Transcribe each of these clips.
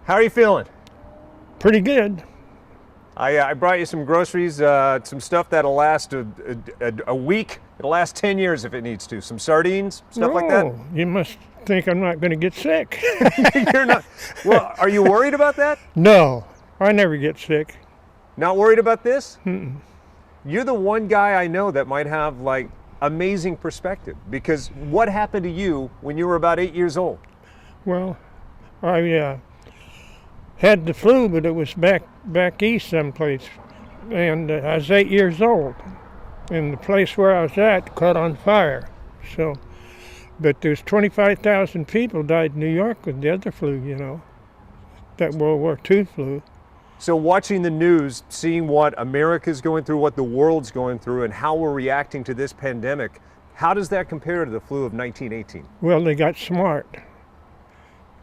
How are you feeling? Pretty good. I brought you some groceries, some stuff that'll last a week. It'll last 10 years if it needs to. Some sardines, stuff like that. Oh, you must think I'm not going to get sick. You're not. Well, are you worried about that? No, I never get sick. Not worried about this? You're the one guy I know that might have like amazing perspective, because what happened to you when you were about 8 years old? Well, I had the flu, but it was back east someplace, and I was 8 years old, and the place where I was at caught on fire. So, but there's 25,000 people died in New York with the other flu, that World War II flu. So watching the news, seeing what America's going through, what the world's going through, and how we're reacting to this pandemic, how does that compare to the flu of 1918? Well, they got smart,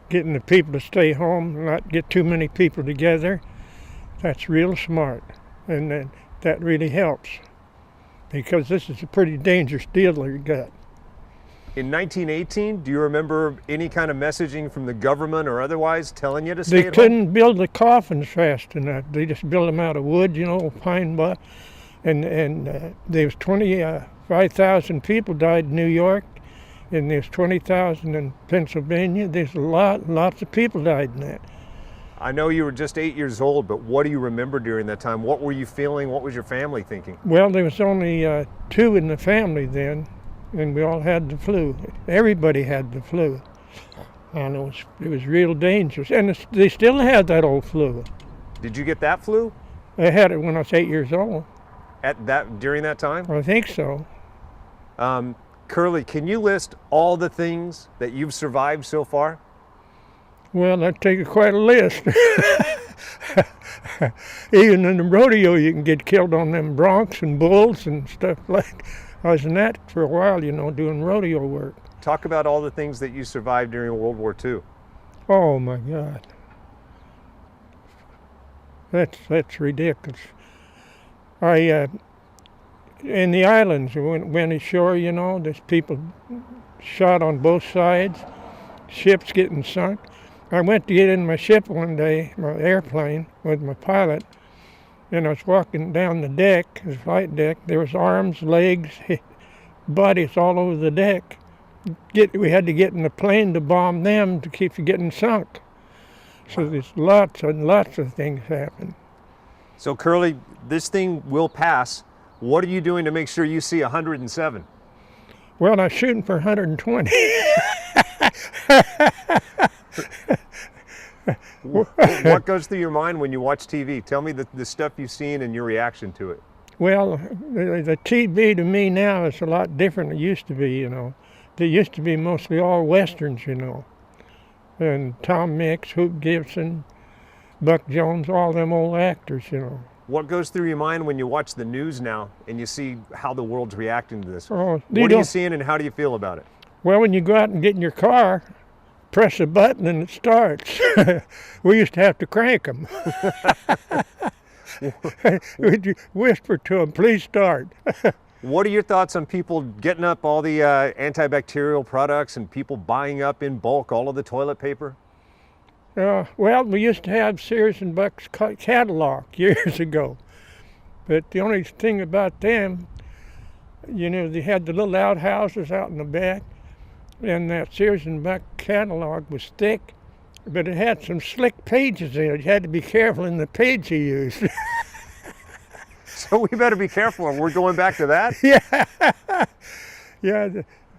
getting the people to stay home, not get too many people together. That's real smart, and that really helps, because this is a pretty dangerous deal they got. In 1918, do you remember any kind of messaging from the government or otherwise telling you to stay at home? They couldn't build the coffins fast enough. They just built them out of wood, pine butt, and there was 25,000 people died in New York, and there's 20,000 in Pennsylvania. There's lots of people died in that. I know you were just 8 years old, but what do you remember during that time? What were you feeling? What was your family thinking? Well, there was only 2 in the family then, and we all had the flu. Everybody had the flu, and it was real dangerous. And they still had that old flu. Did you get that flu? I had it when I was 8 years old. During that time? I think so. Curly, can you list all the things that you've survived so far? Well, that'd take quite a list. Even in the rodeo, you can get killed on them broncs and bulls and stuff like. I was in that for a while, doing rodeo work. Talk about all the things that you survived during World War II. Oh my God, that's ridiculous. In the islands, we went ashore. There's people shot on both sides, ships getting sunk. I went to get in my ship one day, my airplane, with my pilot, and I was walking down the deck, the flight deck. There was arms, legs, bodies all over the deck. We had to get in the plane to bomb them to keep from getting sunk. So there's lots and lots of things happen. So Curly, this thing will pass. What are you doing to make sure you see 107? Well, I'm shooting for 120. What goes through your mind when you watch TV? Tell me the stuff you've seen and your reaction to it. Well, the TV to me now is a lot different than it used to be, They used to be mostly all Westerns, And Tom Mix, Hoop Gibson, Buck Jones, all them old actors, What goes through your mind when you watch the news now and you see how the world's reacting to this? Oh, what are you seeing and how do you feel about it? Well, when you go out and get in your car, press a button and it starts. We used to have to crank them. We'd whisper to them, please start. What are your thoughts on people getting up all the antibacterial products and people buying up in bulk all of the toilet paper? Well, we used to have Sears and Buck's catalog years ago. But the only thing about them, they had the little outhouses out in the back, and that Sears and Buck catalog was thick, but it had some slick pages in it. You had to be careful in the page you used. So we better be careful. We're going back to that? Yeah.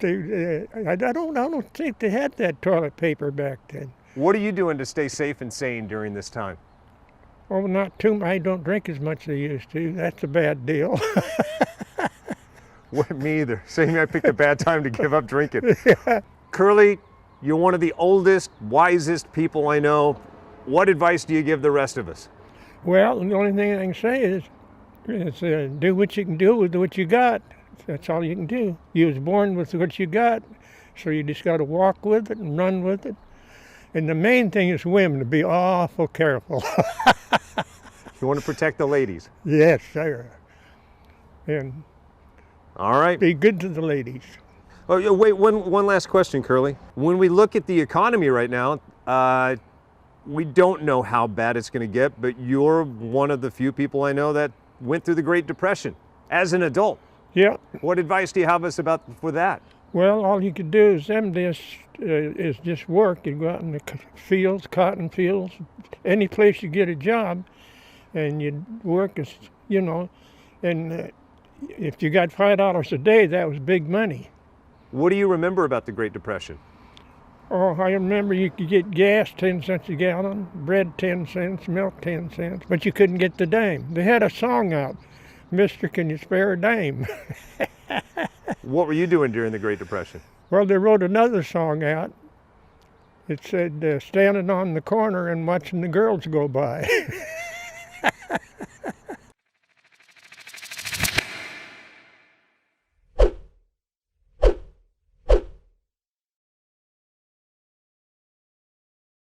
I don't think they had that toilet paper back then. What are you doing to stay safe and sane during this time? Oh, not too much. I don't drink as much as I used to. That's a bad deal. Me either. Same, I picked a bad time to give up drinking. Yeah. Curly, you're one of the oldest, wisest people I know. What advice do you give the rest of us? Well, the only thing I can say is do what you can do with what you got. That's all you can do. You was born with what you got, so you just got to walk with it and run with it. And the main thing is women to be awful careful. You want to protect the ladies? Yes, sir. And all right. Be good to the ladies. Oh, wait, one last question, Curly. When we look at the economy right now, we don't know how bad it's going to get, but you're one of the few people I know that went through the Great Depression as an adult. Yeah. What advice do you have us about for that? Well, all you could do is just work. You go out in the fields, cotton fields, any place you get a job, and you work as, you know, and if you got $5 a day, that was big money. What do you remember about the Great Depression? Oh, I remember you could get gas 10 cents a gallon, bread 10 cents, milk 10 cents, but you couldn't get the dime. They had a song out, Mister, can you spare a dime? What were you doing during the Great Depression? Well, they wrote another song out. It said, standing on the corner and watching the girls go by.